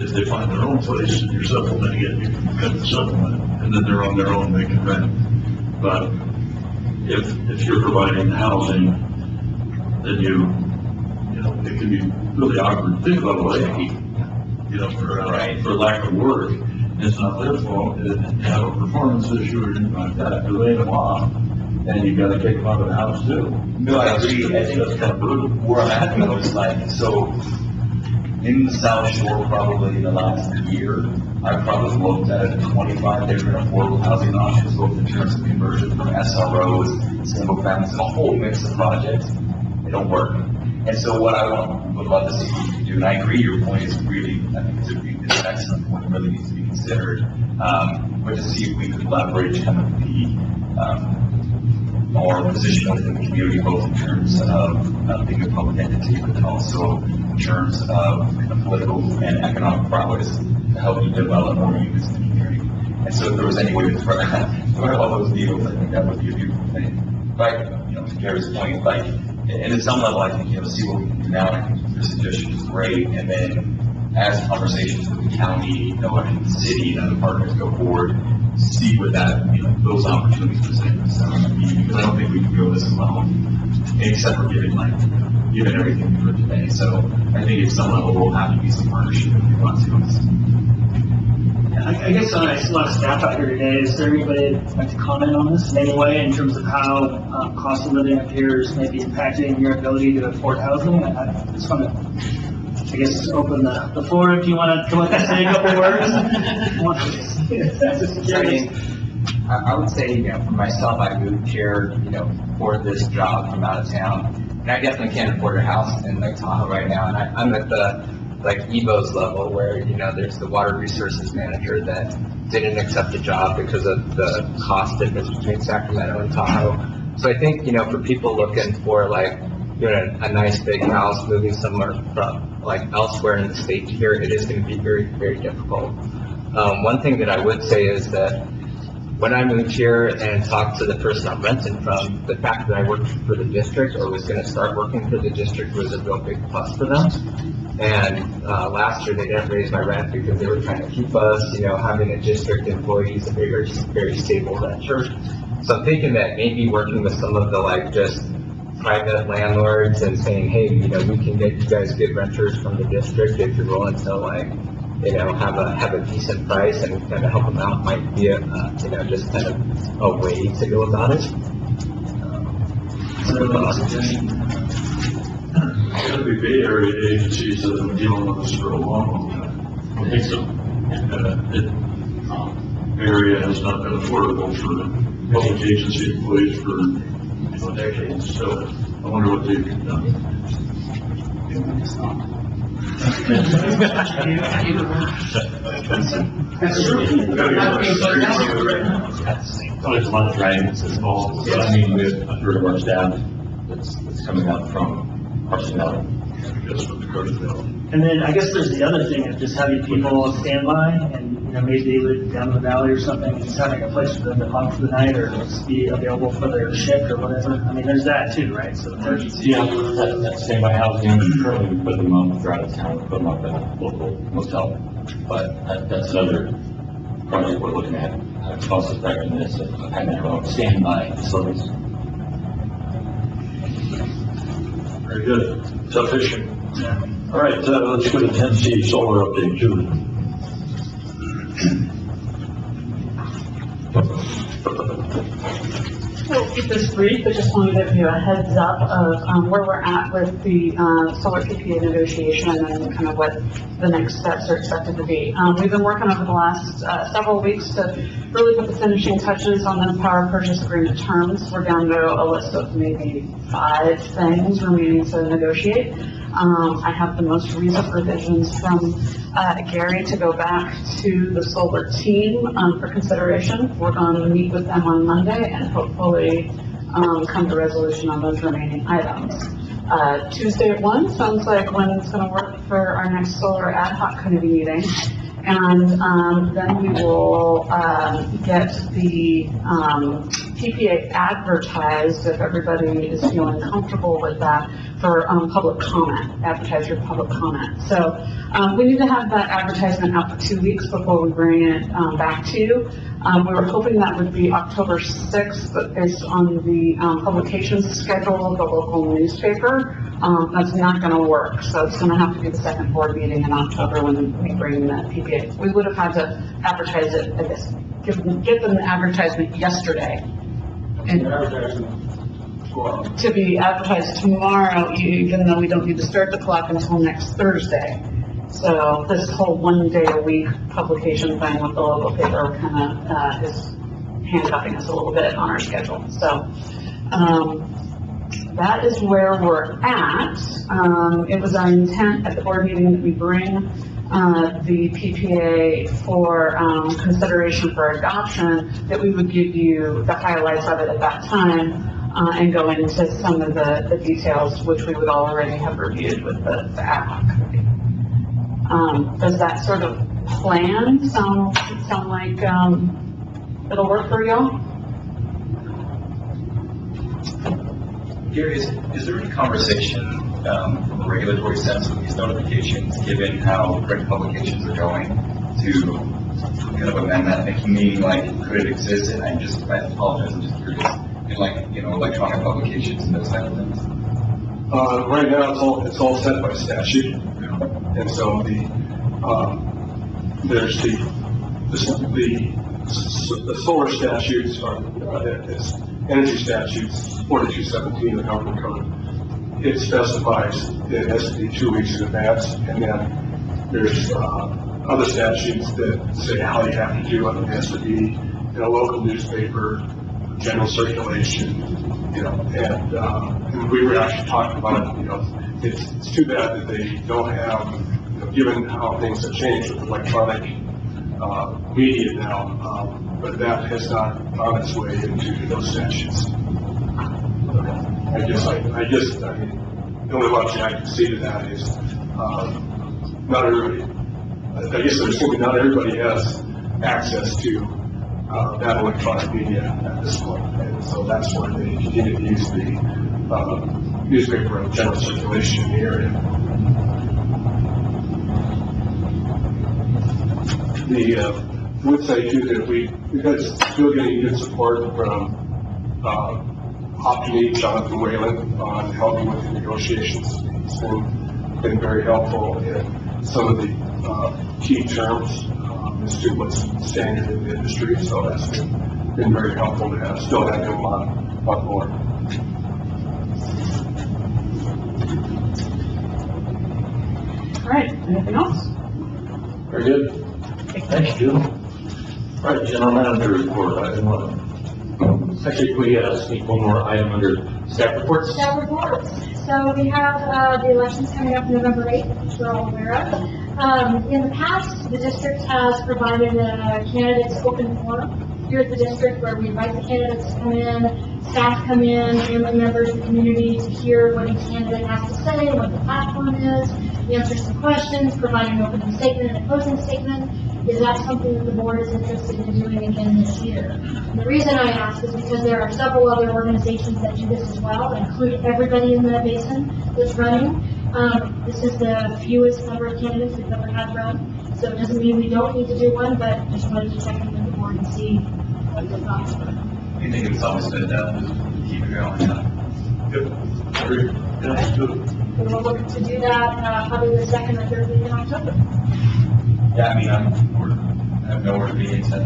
if they find their own place and you're supplementing it, you can cut the supplement, and then they're on their own, they can rent. But if you're providing housing, then you know, it can be really awkward. Think about a lady, you know, for lack of work. It's not their fault, they have a performance issue or anything like that, you lay them off, and you gotta kick them out of the house too. No, I agree. I think That's kind of brutal. where I'm at though is like, so in the South Shore, probably in the last year, I've probably looked at 25 different affordable housing options, both in terms of conversion from SROs, single families, and a whole mix of projects. They don't work. And so what would love to see we can do, and I agree, your point is really, I think it's an excellent point, really needs to be considered, but to see if we could leverage kind of our position within the community, both in terms of being a public entity, but then also in terms of kind of political and economic prowess to help you develop more units in the community. And so if there was any way to throw all those deals, I think that would be a beautiful thing. But, you know, to Gary's point, like, and at some level, I think, you know, see what we can do now. I think your suggestion is great. And then as conversations with the county, you know, and the city and other partners go forward, see what that, you know, those opportunities present themselves. Because I don't think we can go this alone, except for giving everything we heard today. So I think at some level, we'll have to be some partnership if we want to. I guess I see a lot of staff out here today. Is there anybody that'd like to comment on this in any way in terms of how cost of living up here is maybe impacting your ability to afford housing? I just want to, I guess, open the floor if you want to come up and say a couple words. I mean, I would say, you know, for myself, I moved here, you know, for this job from out of town, and I definitely can't afford a house in like Tahoe right now, and I'm at the like Evo's level where, you know, there's the water resources manager that didn't accept the job because of the cost difference between Sacramento and Tahoe. So I think, you know, for people looking for like, you know, a nice big house, moving somewhere from like elsewhere in the state to here, it is going to be very, very difficult. One thing that I would say is that when I moved here and talked to the person I'm renting from, the fact that I worked for the district or was going to start working for the district was a real big plus for them. And last year they didn't raise my rent because they were trying to keep us, you know, having a district employee is a very, very stable renter. So I'm thinking that maybe working with some of the like just private landlords and saying, hey, you know, we can get you guys good renters from the district if you're willing to like, you know, have a decent price and kind of help them out might be a, you know, just kind of a way to go about it. There'll be Bay Area agencies that have been dealing with this for a long time. I think so. Area has not been affordable for public agency employees for decades, so I wonder what they've done. There's a lot of dragons and balls. So, I mean, with a third of our staff that's coming out from Arsenal. And then I guess there's the other thing of just having people stand by and, you know, maybe they live down the valley or something, and just having a place for them to bunk for the night or just be available for their shift or whatever. I mean, there's that too, right? So Yeah, that's standby housing. Currently, we put them up, if they're out of town, we put them up in a local motel. But that's another project we're looking at, cost effectiveness of having our own standby facilities. Very good. Tough issue. All right, let's go to 10C, solar update, Julie. We'll keep this brief, but just wanted to give you a heads up of where we're at with the solar PPA negotiation and kind of what the next steps are expected to be. We've been working over the last several weeks to really put the finishing touches on the power purchase agreement terms. We're down to a list of maybe 5 things remaining to negotiate. I have the most recent revisions from Gary to go back to the solar team for consideration. We're going to meet with them on Monday and hopefully come to resolution on those remaining items. Tuesday at 1 sounds like when it's going to work for our next solar AD-HOC committee meeting. And then we will get the PPA advertised, if everybody is feeling comfortable with that, for public comment, advertise your public comment. So we need to have that advertisement out for 2 weeks before we bring it back to you. We were hoping that would be October 6th, but based on the publications schedule of the local newspaper, that's not going to work. So it's going to have to be the second board meeting in October when we bring the PPA. We would have had to advertise it, I guess, give them the advertisement yesterday. And to be advertised tomorrow, even though we don't need to start the clock until next Thursday. So this whole 1 day a week publication thing with the local paper kind of is handcuffing us a little bit on our schedule. So that is where we're at. It was our intent at the board meeting that we bring the PPA for consideration for adoption, that we would give you the highlights of it at that time and go into some of the details, which we would already have reviewed with the AD-HOC committee. Does that sort of plan sound like it'll work for y'all? Gary, is there any conversation from a regulatory sense with these notifications, given how print publications are going, to kind of amend that thinking, meaning like, could it exist? And I apologize, I'm just curious, in like, electronic publications and those type of things? Right now, it's all set by statute, and so there's the solar statutes are energy statutes 4217 of the government code. It specifies it has to be 2 weeks in advance, and then there's other statutes that say how you have to do it. It has to be in a local newspaper, general circulation, and we were actually talking about it. It's too bad that they don't have, given how things have changed with electronic media now, but that has not found its way into those statutes. I mean, the only option I can see to that is not everybody. I guess I'm assuming not everybody has access to that electronic media at this point, and so that's why they continue to use the newspaper of general circulation in the area. I would say too that we've still getting good support from Optimate, Jonathan Whalen, on helping with the negotiations. It's been very helpful in some of the key terms as to what's standard in the industry, so that's been very helpful to still have him on board. All right, anything else? Very good. Thanks, Jim. All right, general manager report, item 1. Actually, we sneak one more item under staff reports. Staff reports. So we have the elections coming up November 8th, which we're all aware of. In the past, the district has provided a candidates open forum here at the district where we invite the candidates to come in, staff come in, family members, the community to hear what each candidate has to say, what the platform is, answer some questions, provide an opening statement and a closing statement. Is that something that the board is interested in doing again this year? And the reason I ask is because there are several other organizations that do this as well, including everybody in the basin that's running. This is the fewest number of candidates we've ever had run, so it doesn't mean we don't need to do one, but just wanted to check in with the board and see what your thoughts were. I think it's always been done, just keep it going. Good. We'll look to do that probably the second or third week in October. Yeah, I mean, I have nowhere to be except.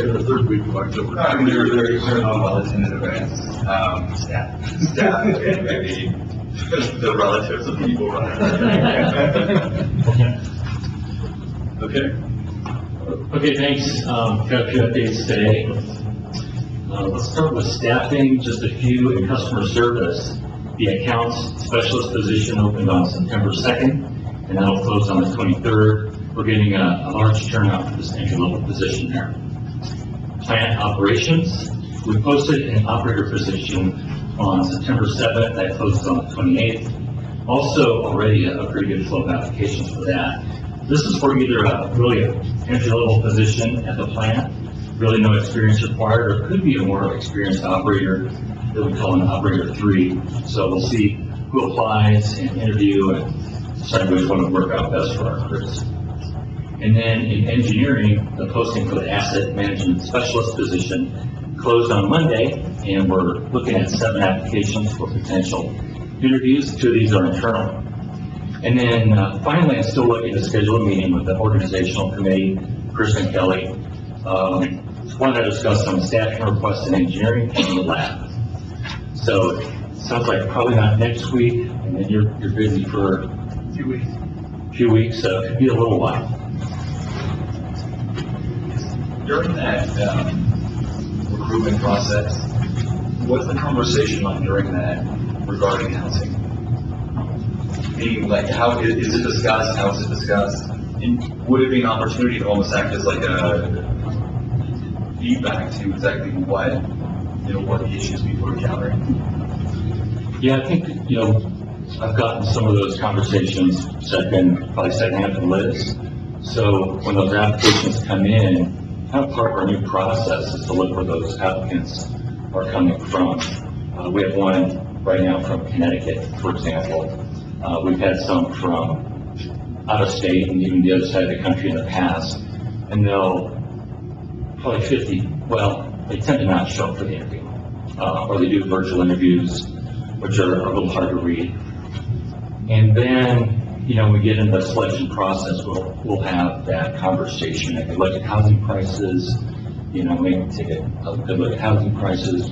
The third week of October. I mean, they're not well attended events. Staff, maybe the relatives of people running. Okay, thanks. Got a few updates today. Let's start with staffing, just a few in customer service. The accounts specialist position opened on September 2nd, and that'll close on the 23rd. We're getting a large turnout for this entry-level position there. Plant operations, we posted an operator position on September 7th, that closes on the 28th. Also, already a pretty good flow of applications for that. This is for either really an entry-level position at the plant, really no experience required, or it could be a more experienced operator that we call an operator 3. So we'll see who applies and interview and decide which one would work out best for our crews. And then in engineering, the posting for the asset management specialist position closed on Monday, and we're looking at 7 applications for potential interviews. 2 of these are internal. And then finally, I'm still looking to schedule a meeting with the organizational committee, Chris and Kelly. One to discuss some staffing requests in engineering and the lab. So it sounds like probably not next week, and then you're busy for a few weeks, so it could be a little while. During that recruitment process, what's the conversation like during that regarding housing? Meaning, like, how is it discussed? How is it discussed? And would it be an opportunity to almost act as like a feedback to exactly what the issues people are encountering? Yeah, I think, I've gotten some of those conversations probably secondhand from Liz. So when those applications come in, kind of part of our new process is to look where those applicants are coming from. We have one right now from Connecticut, for example. We've had some from out of state and even the other side of the country in the past, and they'll probably 50, they tend to not show up for the interview, or they do virtual interviews, which are a little hard to read. And then, we get into the selection process, we'll have that conversation. If we look at housing prices, maybe take a good look at housing prices,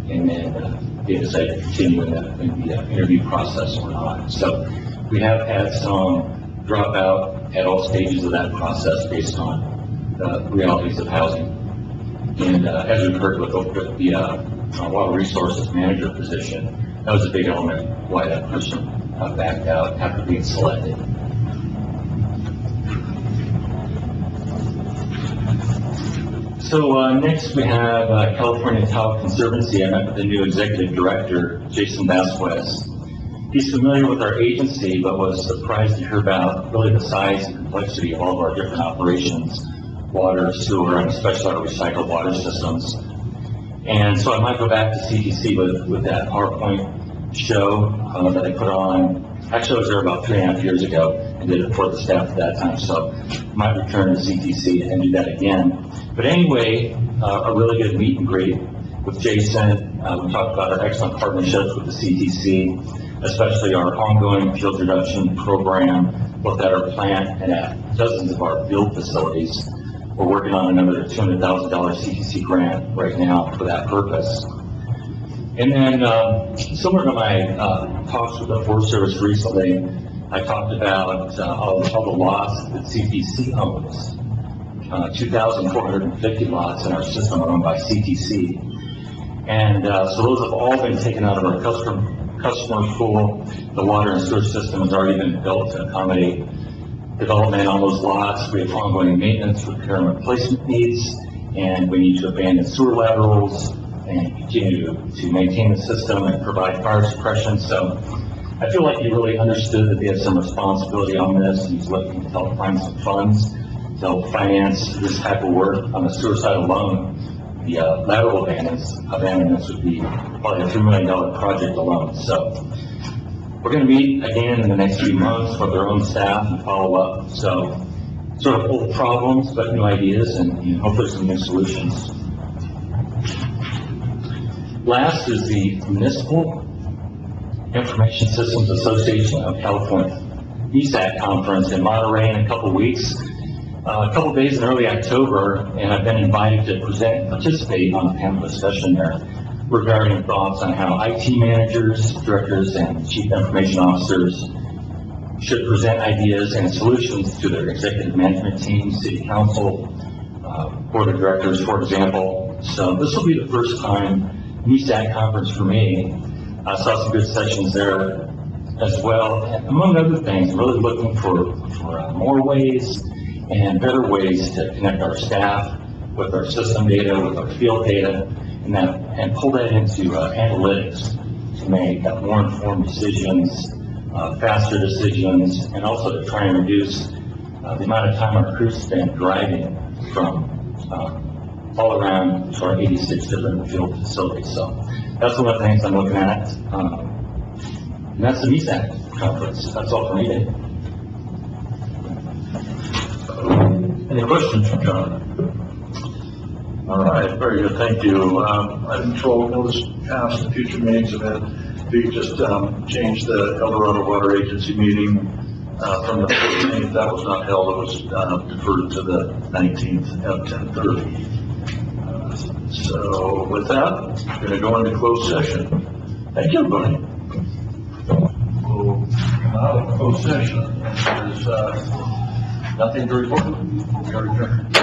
and then they decide to continue in the interview process or not. So we have had some dropout at all stages of that process based on the realities of housing. And as we've heard with the water resources manager position, that was a big element why that person backed out after being selected. So next we have California Tahoe Conservancy. I met with the new executive director, Jason Vasquez. He's familiar with our agency, but was surprised to hear about really the size and complexity of all of our different operations, water, sewer, and especially our recycled water systems. And so I might go back to CDC with that PowerPoint show that I put on. Actually, I was there about 3.5 years ago and did it for the staff at that time, so I might return to CTC and do that again. But anyway, a really good meet and greet with Jason. We talked about our excellent partnerships with the CTC, especially our ongoing fuel reduction program, both at our plant and at dozens of our field facilities. We're working on another $200,000 CTC grant right now for that purpose. And then, similar to my talks with the Forest Service recently, I talked about all the lots that CTC owns. 2,450 lots in our system are owned by CTC. And so those have all been taken out of our customer pool. The water and sewer system has already been built to accommodate development on those lots. We have ongoing maintenance, repair, and replacement needs, and we need to abandon sewer laterals and continue to maintain the system and provide fire suppression. So I feel like he really understood that they had some responsibility on this, and he's looking to help find some funds to help finance this type of work. On the sewer side alone, the lateral abandonments would be probably a $3 million project alone. So we're going to meet again in the next few months with our own staff and follow up. So sort of old problems, but new ideas, and hopefully some new solutions. Last is the Municipal Information Systems Association of California, ESAC conference in Monterey in a couple of weeks, a couple of days in early October, and I've been invited to present and participate on a panel discussion there regarding thoughts on how IT managers, directors, and chief information officers should present ideas and solutions to their executive management team, city council, board of directors, for example. So this will be the first time ESAC conference for me. I saw some good sessions there as well. And among other things, I'm really looking for more ways and better ways to connect our staff with our system data, with our field data, and pull that into analytics to make more informed decisions faster decisions, and also to try and reduce the amount of time our crews spend driving from all around to our 86 different field facilities. So that's one of the things I'm looking at. And that's the VSAC conference. That's all for me today. Any questions from John? All right, very good, thank you. Item 12, notice past and future meetings event. We just changed the El Dorado Water Agency meeting from the 14th. That was not held, it was deferred to the 19th at 10:30. So with that, we're going to go into closed session. Thank you, everybody. We'll come out of closed session. There's nothing to report. We are adjourned.